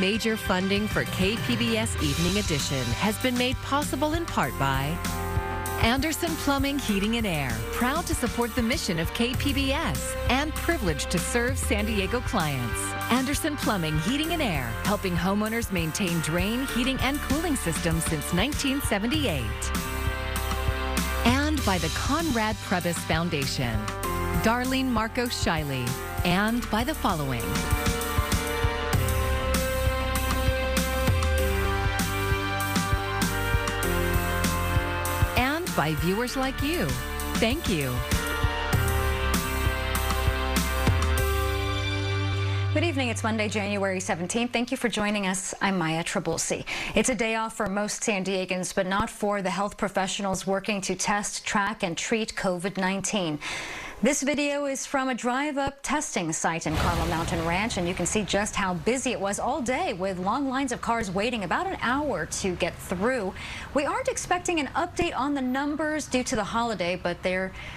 Major funding for KPBS Evening Edition has been made possible in part by Anderson Plumbing, Heating and Air, proud to support the mission of KPBS and privileged to serve San Diego clients. Anderson Plumbing, Heating and Air, helping homeowners maintain drain, heating, and cooling systems since 1978. And by the Conrad Prebys Foundation, Darlene Marcos Shiley, and by the following. By viewers like you. Thank you. Good evening. It's Monday, January 17th. Thank you for joining us. I'm Maya Trabulsi. It's a day off for most San Diegans, but not for the health professionals working to test, track, and treat COVID-19. This video is from a drive-up testing site in Carmel Mountain Ranch, and you can see just how busy it was all day with long lines of cars waiting about an hour to get through. We aren't expecting an update on the numbers due to the holiday, but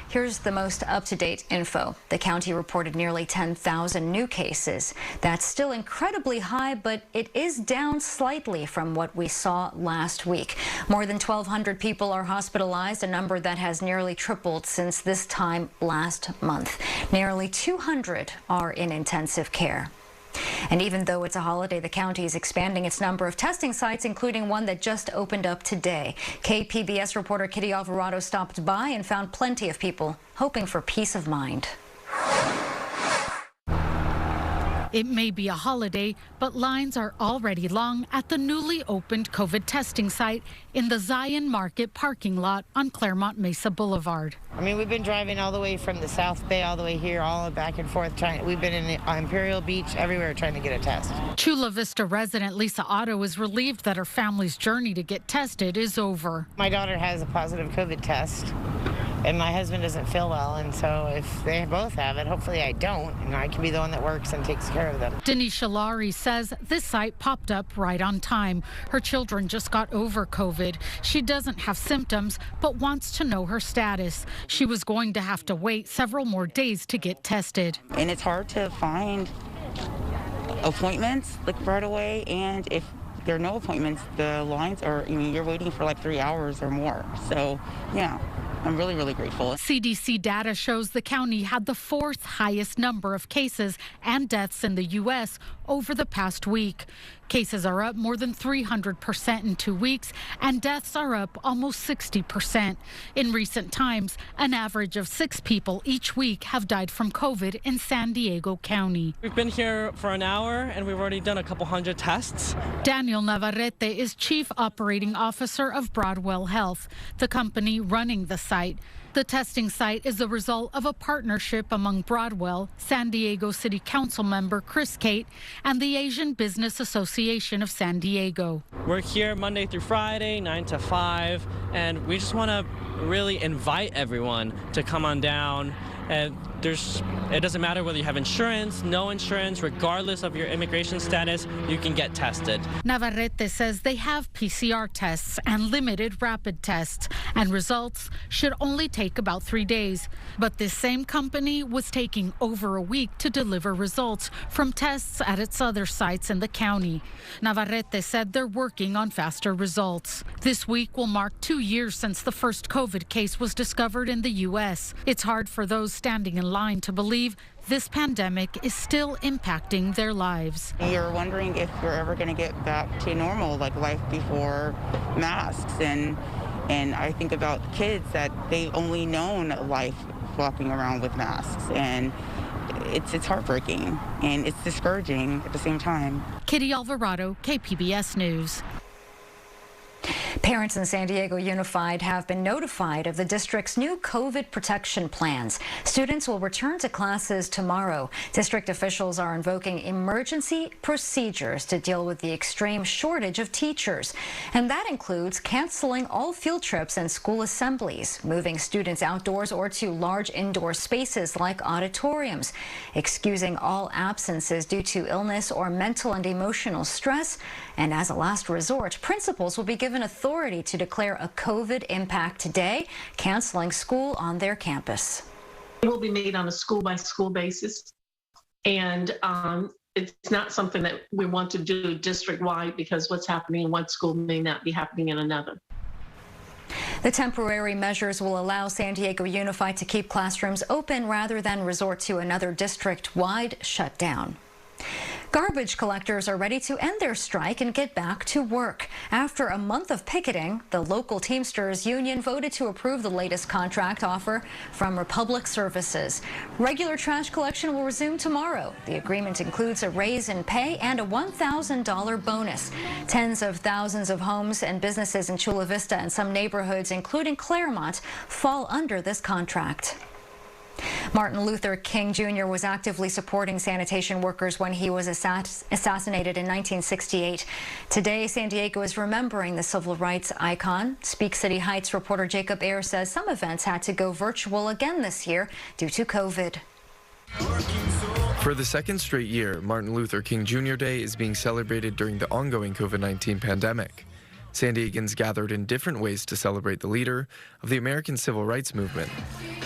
here's the most up-to-date info. The county reported nearly 10,000 new cases. That's still incredibly high, but it is down slightly from what we saw last week. More than 1,200 people are hospitalized, a number that has nearly tripled since this time last month. Nearly 200 are in intensive care. And even though it's a holiday, the county is expanding its number of testing sites, including one that just opened up today. KPBS reporter Kitty Alvarado stopped by and found plenty of people hoping for peace of mind. It may be a holiday, but lines are already long at the newly opened COVID testing site in the Zion Market parking lot on Claremont Mesa Boulevard. I mean, we've been driving all the way from the South Bay all the way here, all back and forth. We've been in Imperial Beach, everywhere trying to get a test. Chula Vista resident Lisa Otto is relieved that her family's journey to get tested is over. My daughter has a positive COVID test, and my husband doesn't feel well, and so if they both have it, hopefully I don't, and I can be the one that works and takes care of them. Denise Shalari says this site popped up right on time. Her children just got over COVID. She doesn't have symptoms, but wants to know her status. She was going to have to wait several more days to get tested. And it's hard to find appointments like right away, and if there are no appointments, the lines are, you're waiting for like 3 hours or more. So, yeah. I'm really, really grateful. CDC data shows the county had the fourth highest number of cases and deaths in the U.S. over the past week. Cases are up more than 300% in 2 weeks, and deaths are up almost 60%. In recent times, an average of 6 people each week have died from COVID in San Diego County. We've been here for an hour, and we've already done a couple hundred tests. Daniel Navarrete is Chief Operating Officer of Broadwell Health, the company running the site. The testing site is the result of a partnership among Broadwell, San Diego City Council member Chris Cate, and the Asian Business Association of San Diego. We're here Monday through Friday, 9 to 5, and we just want to really invite everyone to come on down. And it doesn't matter whether you have insurance, no insurance, regardless of your immigration status, you can get tested. Navarrete says they have PCR tests and limited rapid tests, and results should only take about 3 days. But this same company was taking over a week to deliver results from tests at its other sites in the county. Navarrete said they're working on faster results. This week will mark 2 years since the first COVID case was discovered in the U.S. It's hard for those standing in line to believe this pandemic is still impacting their lives. You're wondering if we're ever going to get back to normal, like life before masks. And I think about kids that they've only known life walking around with masks. And it's heartbreaking and it's discouraging at the same time. Kitty Alvarado, KPBS News. Parents in San Diego Unified have been notified of the district's new COVID protection plans. Students will return to classes tomorrow. District officials are invoking emergency procedures to deal with the extreme shortage of teachers. And that includes canceling all field trips and school assemblies, moving students outdoors or to large indoor spaces like auditoriums, excusing all absences due to illness or mental and emotional stress. And as a last resort, principals will be given authority to declare a COVID impact day, canceling school on their campus. It will be made on a school-by-school basis, and it's not something that we want to do district-wide because what's happening in one school may not be happening in another. The temporary measures will allow San Diego Unified to keep classrooms open rather than resort to another district-wide shutdown. Garbage collectors are ready to end their strike and get back to work. After a month of picketing, the local Teamsters union voted to approve the latest contract offer from Republic Services. Regular trash collection will resume tomorrow. The agreement includes a raise in pay and a $1,000 bonus. Tens of thousands of homes and businesses in Chula Vista and some neighborhoods, including Claremont, fall under this contract. Martin Luther King Jr. was actively supporting sanitation workers when he was assassinated in 1968. Today, San Diego is remembering the civil rights icon. Speak City Heights reporter Jacob Ayer says some events had to go virtual again this year due to COVID. For the second straight year, Martin Luther King Jr. Day is being celebrated during the ongoing COVID-19 pandemic. San Diegans gathered in different ways to celebrate the leader of the American civil rights movement.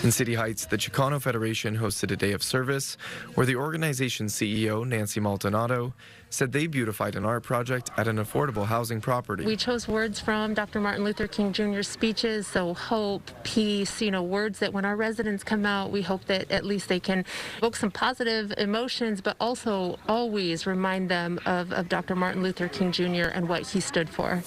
In City Heights, the Chicano Federation hosted a day of service where the organization's CEO, Nancy Maldonado, said they beautified an art project at an affordable housing property. We chose words from Dr. Martin Luther King Jr.'s speeches, so hope, peace, words that when our residents come out, we hope that at least they can evoke some positive emotions, but also always remind them of Dr. Martin Luther King Jr. and what he stood for.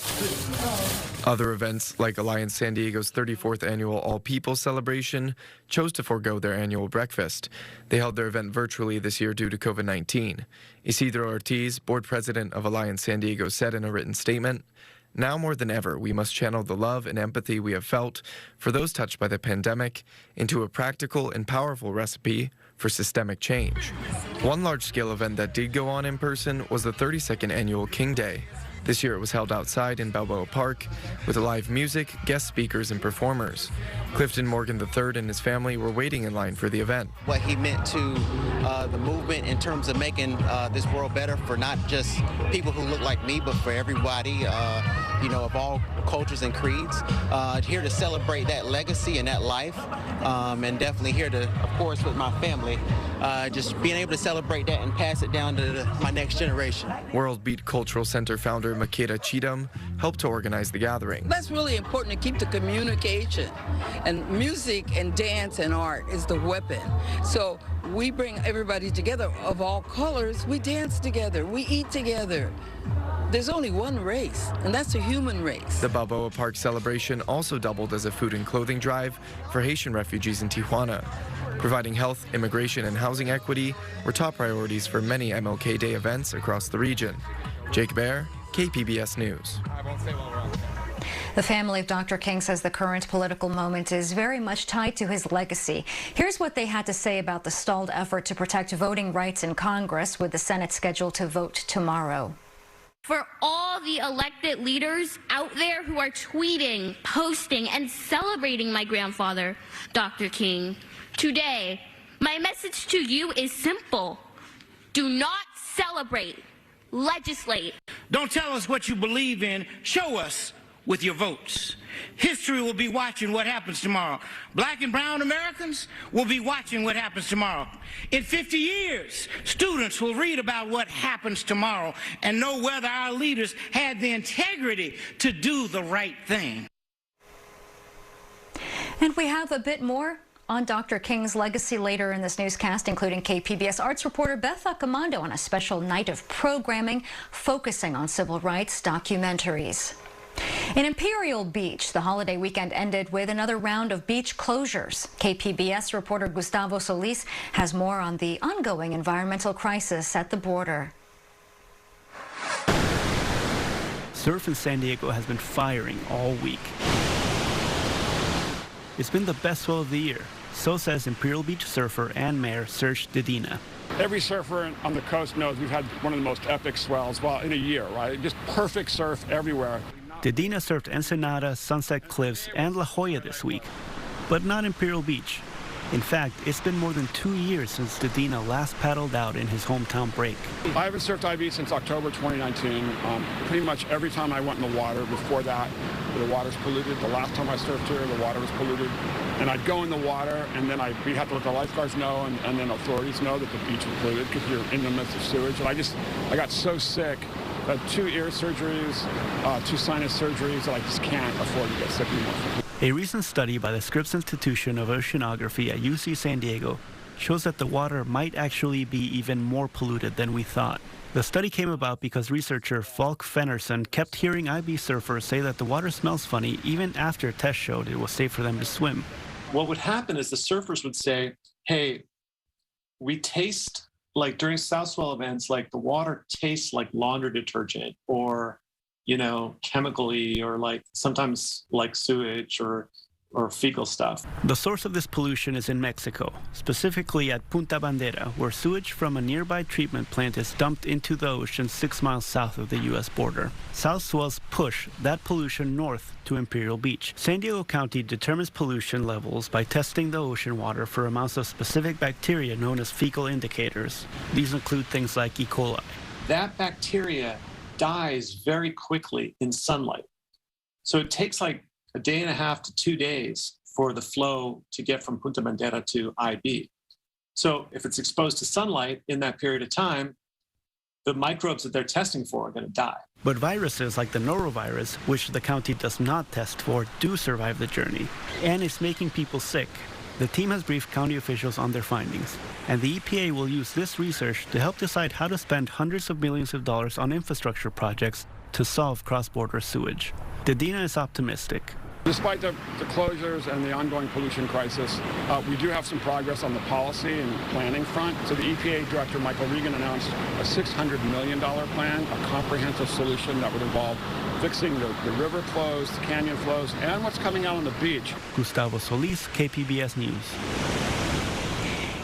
Other events, like Alliance San Diego's 34th annual All People celebration, chose to forego their annual breakfast. They held their event virtually this year due to COVID-19. Isidro Ortiz, board president of Alliance San Diego, said in a written statement, "Now more than ever, we must channel the love and empathy we have felt for those touched by the pandemic into a practical and powerful recipe for systemic change." One large-scale event that did go on in person was the 32nd annual King Day. This year it was held outside in Balboa Park with live music, guest speakers, and performers. Clifton Morgan III and his family were waiting in line for the event. What he meant to the movement in terms of making this world better for not just people who look like me, but for everybody, of all cultures and creeds. Here to celebrate that legacy and that life, and definitely here to, of course, with my family, just being able to celebrate that and pass it down to my next generation. World Beat Cultural Center founder Makeda Cheatham helped to organize the gathering. That's really important to keep the communication. And music and dance and art is the weapon. So we bring everybody together of all colors. We dance together. We eat together. There's only one race, and that's the human race. The Balboa Park celebration also doubled as a food and clothing drive for Haitian refugees in Tijuana. Providing health, immigration, and housing equity were top priorities for many MLK Day events across the region. Jake Baer, KPBS News. The family of Dr. King says the current political moment is very much tied to his legacy. Here's what they had to say about the stalled effort to protect voting rights in Congress, with the Senate scheduled to vote tomorrow. For all the elected leaders out there who are tweeting, posting, and celebrating my grandfather, Dr. King, today, my message to you is simple. Do not celebrate. Legislate. Don't tell us what you believe in. Show us with your votes. History will be watching what happens tomorrow. Black and brown Americans will be watching what happens tomorrow. In 50 years, students will read about what happens tomorrow and know whether our leaders had the integrity to do the right thing. And we have a bit more on Dr. King's legacy later in this newscast, including KPBS arts reporter Beth Accomando on a special night of programming focusing on civil rights documentaries. In Imperial Beach, the holiday weekend ended with another round of beach closures. KPBS reporter Gustavo Solis has more on the ongoing environmental crisis at the border. Surf in San Diego has been firing all week. It's been the best swell of the year, so says Imperial Beach surfer and mayor Serge Dedina. Every surfer on the coast knows we've had one of the most epic swells, in a year, right? Just perfect surf everywhere. Dedina surfed Ensenada, Sunset Cliffs, and La Jolla this week, but not Imperial Beach. In fact, it's been more than 2 years since Dedina last paddled out in his hometown break. I haven't surfed IB since October 2019. Pretty much every time I went in the water before that, the water's polluted. The last time I surfed here, the water was polluted. And I'd go in the water, and then we have to let the lifeguards know, and then authorities know that the beach was polluted because you're in the midst of sewage. And I got so sick. 2 ear surgeries, 2 sinus surgeries that I just can't afford to get sick anymore. A recent study by the Scripps Institution of Oceanography at UC San Diego shows that the water might actually be even more polluted than we thought. The study came about because researcher Falk Fennerson kept hearing IB surfers say that the water smells funny even after tests showed it was safe for them to swim. What would happen is the surfers would say, hey, we taste, like during South Swell events, like the water tastes like laundry detergent or, chemically, or like sometimes like sewage or fecal stuff. The source of this pollution is in Mexico, specifically at Punta Bandera, where sewage from a nearby treatment plant is dumped into the ocean 6 miles south of the U.S. border. South swells push that pollution north to Imperial Beach. San Diego County determines pollution levels by testing the ocean water for amounts of specific bacteria known as fecal indicators. These include things like E. coli. That bacteria dies very quickly in sunlight. So it takes like a day and a half to 2 days for the flow to get from Punta Bandera to IB. So if it's exposed to sunlight in that period of time, the microbes that they're testing for are going to die. But viruses like the norovirus, which the county does not test for, do survive the journey, and it's making people sick. The team has briefed county officials on their findings, and the EPA will use this research to help decide how to spend hundreds of millions of dollars on infrastructure projects to solve cross-border sewage. Dedina is optimistic. Despite the closures and the ongoing pollution crisis, we do have some progress on the policy and planning front. So the EPA Director, Michael Regan, announced a $600 million plan, a comprehensive solution that would involve fixing the river flows, the canyon flows, and what's coming out on the beach. Gustavo Solis, KPBS News.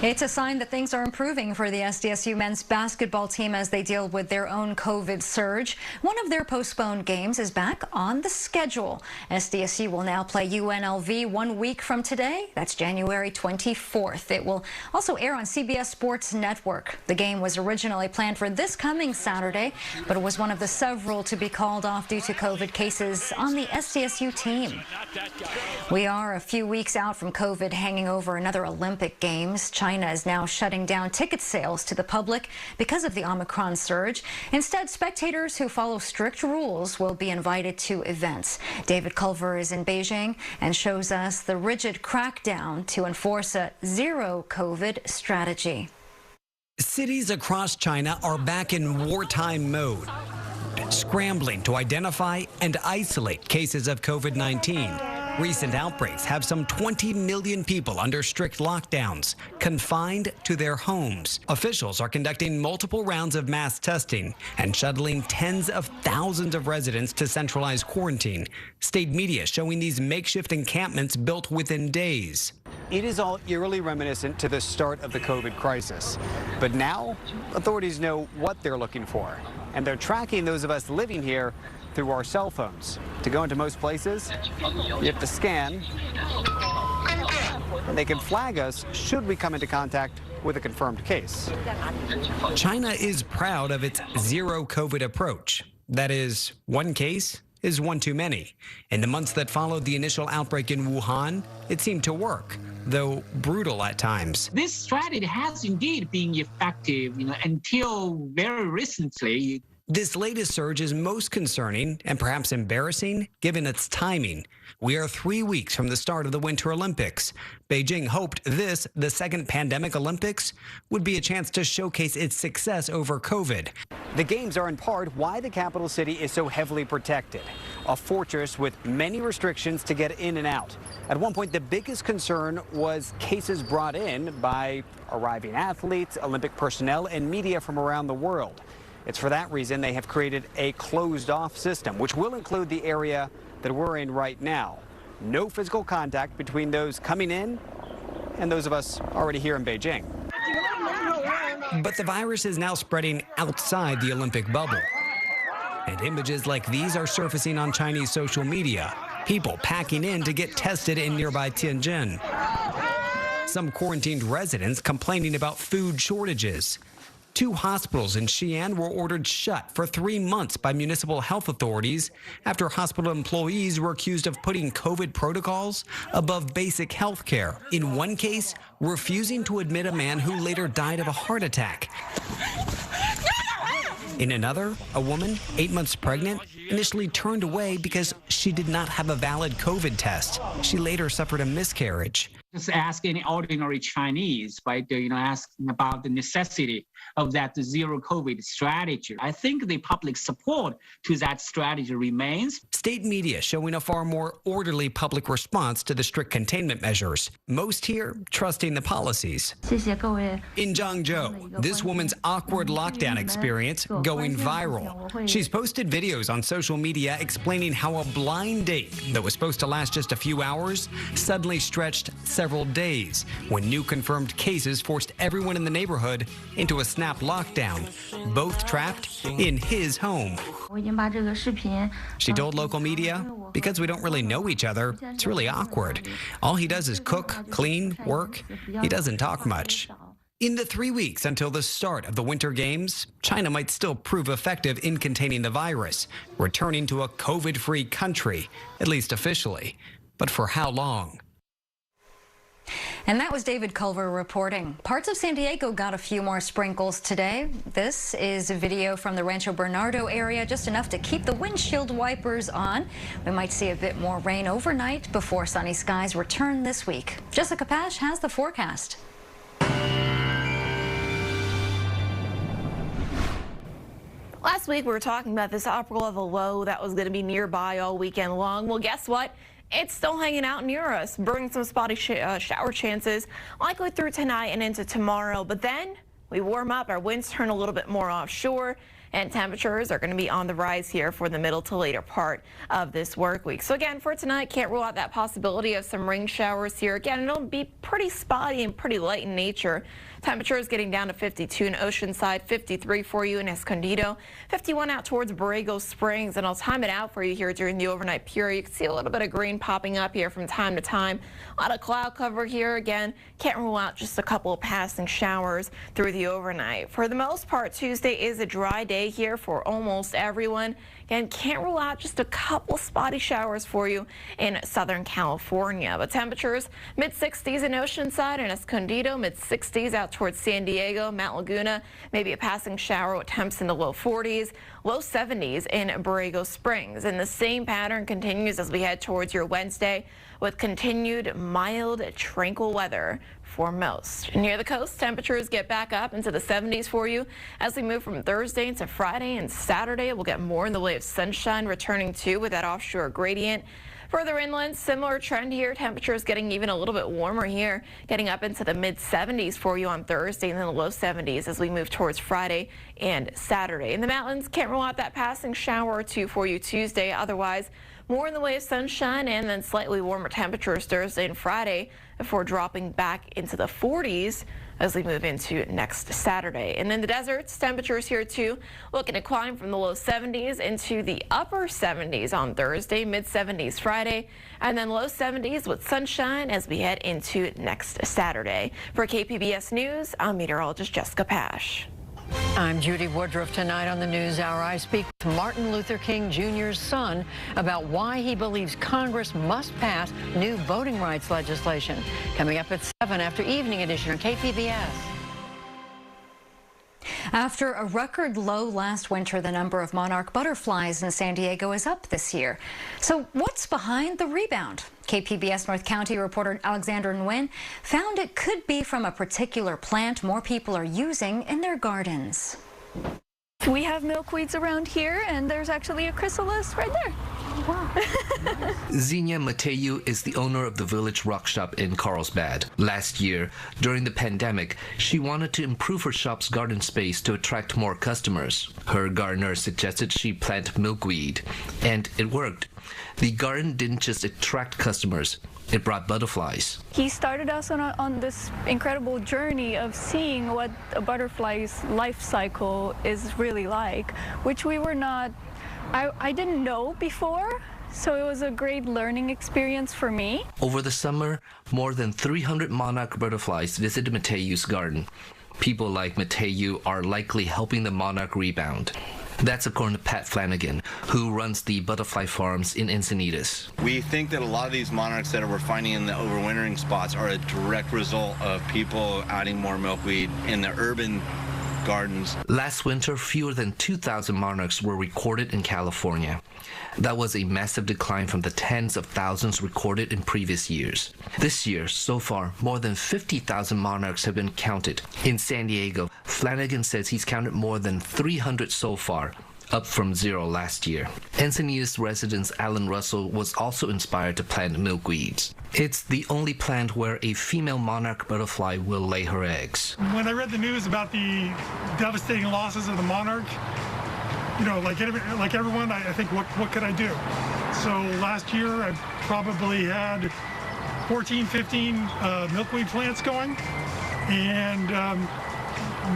It's a sign that things are improving for the SDSU men's basketball team as they deal with their own COVID surge. One of their postponed games is back on the schedule. SDSU will now play UNLV 1 week from today. That's January 24th. It will also air on CBS Sports Network. The game was originally planned for this coming Saturday, but it was one of the several to be called off due to COVID cases on the SDSU team. We are a few weeks out from COVID hanging over another Olympic Games. China is now shutting down ticket sales to the public because of the Omicron surge. Instead, spectators who follow strict rules will be invited to events. David Culver is in Beijing and shows us the rigid crackdown to enforce a zero COVID strategy. Cities across China are back in wartime mode, scrambling to identify and isolate cases of COVID-19. Recent outbreaks have some 20 million people under strict lockdowns, confined to their homes. Officials are conducting multiple rounds of mass testing and shuttling tens of thousands of residents to centralized quarantine. State media showing these makeshift encampments built within days. It is all eerily reminiscent to the start of the COVID crisis. But now, authorities know what they're looking for, and they're tracking those of us living here through our cell phones. To go into most places, you have to scan, and they can flag us should we come into contact with a confirmed case. China is proud of its zero COVID approach. That is, one case is one too many. In the months that followed the initial outbreak in Wuhan, it seemed to work, though brutal at times. This strategy has indeed been effective, until very recently. This latest surge is most concerning and perhaps embarrassing given its timing. We are 3 weeks from the start of the Winter Olympics. Beijing hoped this, the second pandemic Olympics, would be a chance to showcase its success over COVID. The games are in part why the capital city is so heavily protected. A fortress with many restrictions to get in and out. At one point, the biggest concern was cases brought in by arriving athletes, Olympic personnel, and media from around the world. It's for that reason they have created a closed-off system, which will include the area that we're in right now. No physical contact between those coming in and those of us already here in Beijing. But the virus is now spreading outside the Olympic bubble. And images like these are surfacing on Chinese social media. People packing in to get tested in nearby Tianjin. Some quarantined residents complaining about food shortages. 2 hospitals in Xi'an were ordered shut for 3 months by municipal health authorities after hospital employees were accused of putting COVID protocols above basic health care. In one case, refusing to admit a man who later died of a heart attack. In another, a woman, 8 months pregnant, initially turned away because she did not have a valid COVID test. She later suffered a miscarriage. Just ask any ordinary Chinese, right? Asking about the necessity of that zero COVID strategy. I think the public support to that strategy remains. State media showing a far more orderly public response to the strict containment measures. Most here trusting the policies. In Zhangzhou, this woman's awkward lockdown experience going viral. She's posted videos on social media explaining how a blind date that was supposed to last just a few hours suddenly stretched several days when new confirmed cases forced everyone in the neighborhood into a snap lockdown, both trapped in his home. She told local media, because we don't really know each other, it's really awkward. All he does is cook, clean, work. He doesn't talk much. In the 3 weeks until the start of the Winter Games, China might still prove effective in containing the virus, returning to a COVID-free country, at least officially. But for how long? And that was David Culver reporting. Parts of San Diego got a few more sprinkles today. This is a video from the Rancho Bernardo area, just enough to keep the windshield wipers on. We might see a bit more rain overnight before sunny skies return this week. Jessica Pash has the forecast. Last week we were talking about this upper level low that was going to be nearby all weekend long. Well, guess what? It's still hanging out near us, bringing some spotty shower chances, likely through tonight and into tomorrow. But then we warm up, our winds turn a little bit more offshore, and temperatures are going to be on the rise here for the middle to later part of this work week. So again, for tonight, can't rule out that possibility of some rain showers here. Again, it'll be pretty spotty and pretty light in nature. Temperatures getting down to 52 in Oceanside, 53 for you in Escondido, 51 out towards Borrego Springs, and I'll time it out for you here during the overnight period. You can see a little bit of green popping up here from time to time. A lot of cloud cover here. Again, can't rule out just a couple of passing showers through the overnight. For the most part, Tuesday is a dry day here for almost everyone. Again, can't rule out just a couple spotty showers for you in Southern California. But temperatures mid-60s in Oceanside and Escondido, mid-60s out towards San Diego, Mount Laguna, maybe a passing shower with temps in the low 40s, low 70s in Borrego Springs. And the same pattern continues as we head towards your Wednesday with continued mild, tranquil weather for most. Near the coast, temperatures get back up into the 70s for you as we move from Thursday into Friday and Saturday. We'll get more in the way of sunshine returning too with that offshore gradient. Further inland, similar trend here. Temperatures getting even a little bit warmer here, getting up into the mid-70s for you on Thursday and then the low 70s as we move towards Friday and Saturday. In the mountains, can't rule out that passing shower or two for you Tuesday. Otherwise, more in the way of sunshine and then slightly warmer temperatures Thursday and Friday before dropping back into the 40s as we move into next Saturday. And in the deserts, temperatures here too looking to climb from the low 70s into the upper 70s on Thursday, mid-70s Friday, and then low 70s with sunshine as we head into next Saturday. For KPBS News, I'm meteorologist Jessica Pash. I'm Judy Woodruff. Tonight on the NewsHour, I speak with Martin Luther King Jr.'s son about why he believes Congress must pass new voting rights legislation. Coming up at 7 after Evening Edition on KPBS. After a record low last winter, the number of monarch butterflies in San Diego is up this year. So what's behind the rebound? KPBS North County reporter Alexander Nguyen found it could be from a particular plant more people are using in their gardens. We have milkweeds around here, and there's actually a chrysalis right there. Wow. Xenia Mateu is the owner of the Village Rock Shop in Carlsbad. Last year, during the pandemic, she wanted to improve her shop's garden space to attract more customers. Her gardener suggested she plant milkweed, and it worked. The garden didn't just attract customers, it brought butterflies. He started us on this incredible journey of seeing what a butterfly's life cycle is really like, which we were not, I didn't know before, So it was a great learning experience for me. Over the summer, more than 300 monarch butterflies visited Mateu's garden. People like Mateu are likely helping the monarch rebound. That's according to Pat Flanagan, who runs the butterfly farms in Encinitas. We think that a lot of these monarchs that we're finding in the overwintering spots are a direct result of people adding more milkweed in the urban gardens. Last winter, fewer than 2,000 monarchs were recorded in California. That was a massive decline from the tens of thousands recorded in previous years. This year, so far, more than 50,000 monarchs have been counted. In San Diego, Flanagan says he's counted more than 300 so far, up from 0 last year. Encinitas resident Alan Russell was also inspired to plant milkweeds. It's the only plant where a female monarch butterfly will lay her eggs. When I read the news about the devastating losses of the monarch, you know, like everyone, I think, what could I do? So last year, I probably had 14, 15 milkweed plants going, and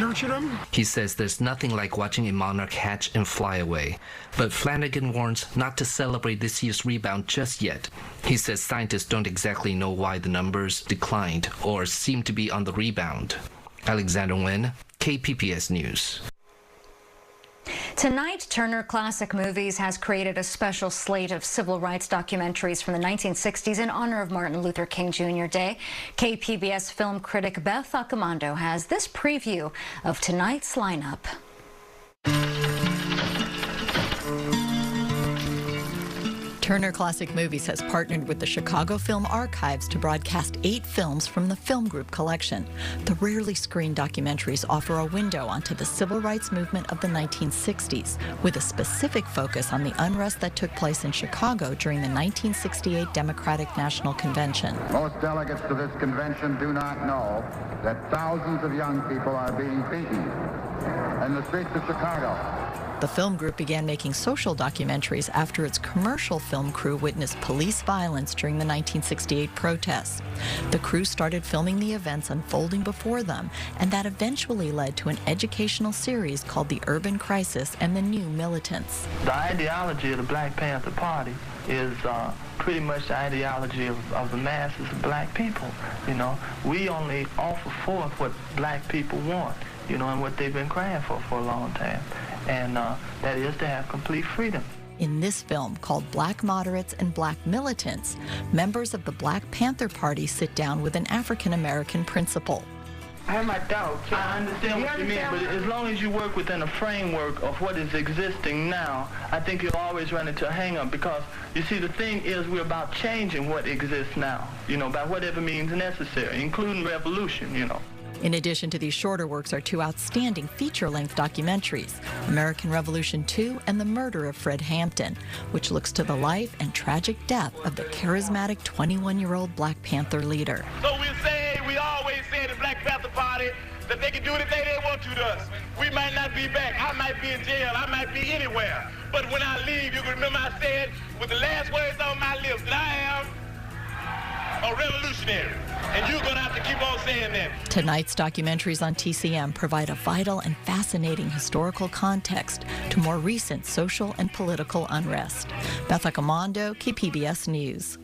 nurtured them. He says there's nothing like watching a monarch hatch and fly away. But Flanagan warns not to celebrate this year's rebound just yet. He says scientists don't exactly know why the numbers declined or seem to be on the rebound. Alexander Nguyen, KPBS News. Tonight, Turner Classic Movies has created a special slate of civil rights documentaries from the 1960s in honor of Martin Luther King Jr. Day. KPBS film critic Beth Accomando has this preview of tonight's lineup. Turner Classic Movies has partnered with the Chicago Film Archives to broadcast 8 films from the Film Group collection. The rarely screened documentaries offer a window onto the civil rights movement of the 1960s, with a specific focus on the unrest that took place in Chicago during the 1968 Democratic National Convention. Most delegates to this convention do not know that thousands of young people are being beaten in the streets of Chicago. The film group began making social documentaries after its commercial film crew witnessed police violence during the 1968 protests. The crew started filming the events unfolding before them, and that eventually led to an educational series called The Urban Crisis and the New Militants. The ideology of the Black Panther Party is pretty much the ideology of the masses of black people. You know, we only offer forth what black people want, you know, and what they've been crying for a long time. And that is to have complete freedom. In this film, called Black Moderates and Black Militants, members of the Black Panther Party sit down with an African-American principal. I have my doubts. I understand what you mean, but as long as you work within a framework of what is existing now, I think you'll always run into a hang-up, because, you see, the thing is we're about changing what exists now, you know, by whatever means necessary, including revolution, you know. In addition to these shorter works are 2 outstanding feature-length documentaries, American Revolution 2 and The Murder of Fred Hampton, which looks to the life and tragic death of the charismatic 21-year-old Black Panther leader. So we always say the Black Panther Party that they can do anything they want to us. We might not be back. I might be in jail. I might be anywhere. But when I leave, you can remember I said with the last words on my lips that I am a revolutionary, and you're going to have to keep on saying that. Tonight's documentaries on TCM provide a vital and fascinating historical context to more recent social and political unrest. Beth Accomando, KPBS News.